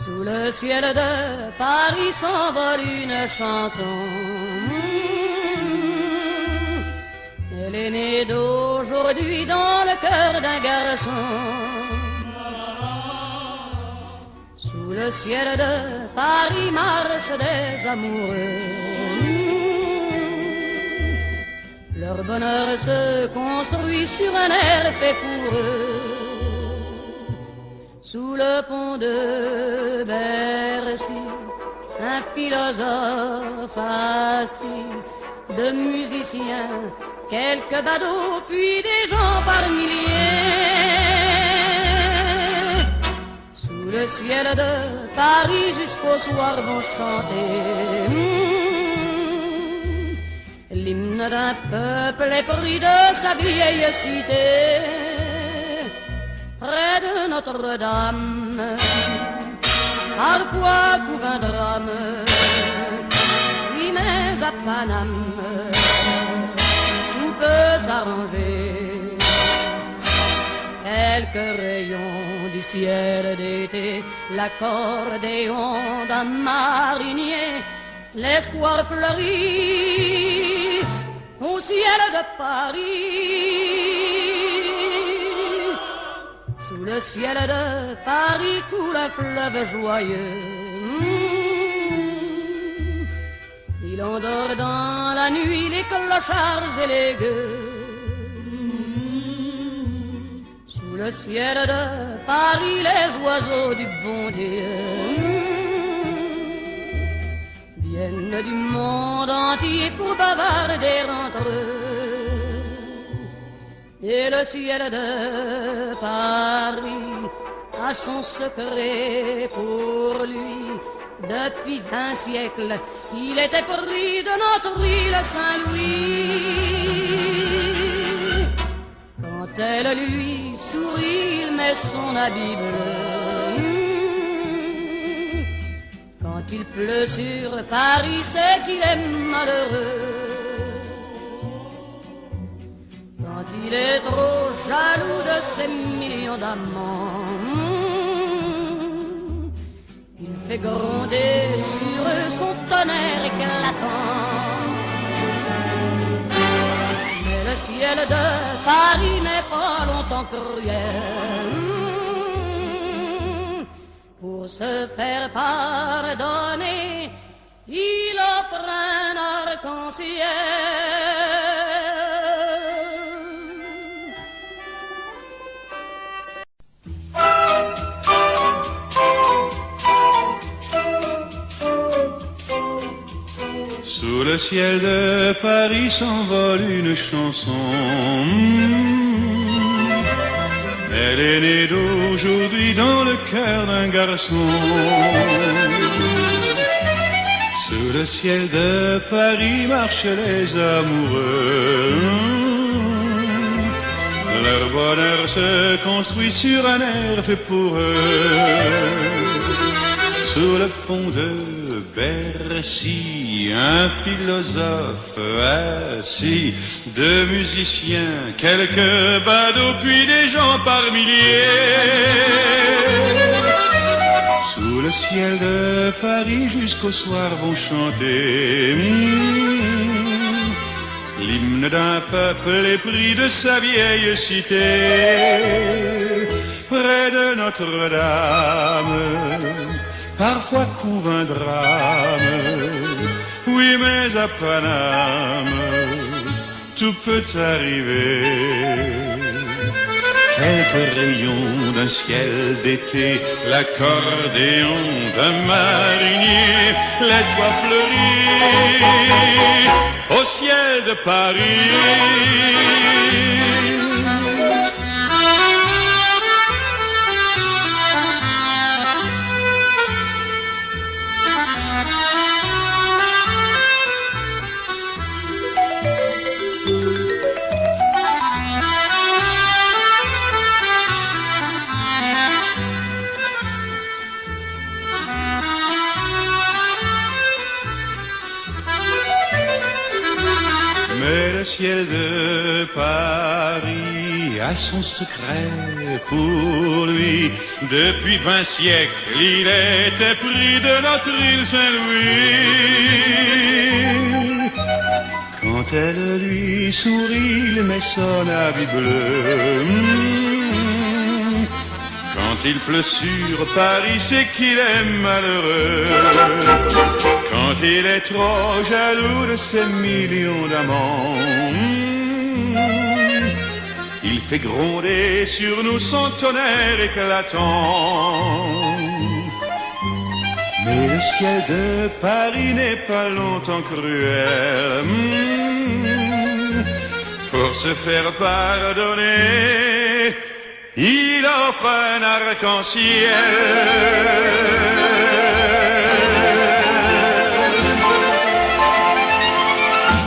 Sous le ciel de Paris s'envole une chanson. Elle est née d'aujourd'hui dans le cœur d'un garçon. Sous le ciel de Paris marchent des amoureux. Leur bonheur se construit sur un air fait pour eux. Sous le pont de Bercy, un philosophe assis, de musiciens, quelques badauds, puis des gens par milliers. Sous le ciel de Paris jusqu'au soir vont chanter l'hymne d'un peuple épris de sa vieille cité. Près de Notre-Dame, parfois couvre un drame, oui mais à Paname, tout peut s'arranger. Quelques rayons du ciel d'été, l'accordéon d'un marinier, l'espoir fleurit au ciel de Paris. Sous le ciel de Paris coule un fleuve joyeux. Il endort dans la nuit les clochards et les gueux. Sous le ciel de Paris les oiseaux du bon Dieu viennent du monde entier pour bavarder entre eux. Et le ciel de Paris a son secret pour lui. Depuis 20 siècles, il était pris de notre île Saint-Louis. Quand elle lui sourit, il met son habit bleu. Quand il pleut sur Paris, c'est qu'il est malheureux. Quand il est trop jaloux de ses millions d'amants, il fait gronder sur eux son tonnerre éclatant. Mais le ciel de Paris n'est pas longtemps cruel. Pour se faire pardonner, il offre un arc-en-ciel. Sous le ciel de Paris s'envole une chanson. Elle est née d'aujourd'hui dans le cœur d'un garçon. Sous le ciel de Paris marchent les amoureux. Leur bonheur se construit sur un air fait pour eux. Sous le pont de Bercy, un philosophe assis, deux musiciens, quelques badauds, puis des gens par milliers. Sous le ciel de Paris jusqu'au soir vont chanter l'hymne d'un peuple épris de sa vieille cité. Près de Notre-Dame, parfois couve un drame, oui mais à Paname, tout peut arriver. Quelques rayons d'un ciel d'été, l'accordéon d'un marinier, l'espoir fleurit au ciel de Paris. Mais le ciel de Paris a son secret pour lui. Depuis 20 siècles, il était pris de notre île Saint-Louis. Quand elle lui sourit, il met son habit bleu. Quand il pleut sur Paris, c'est qu'il est malheureux. Quand il est trop jaloux de ses millions d'amants, il fait gronder sur nous son tonnerre éclatant. Mais le ciel de Paris n'est pas longtemps cruel. Pour se faire pardonner, il offre un arc-en-ciel.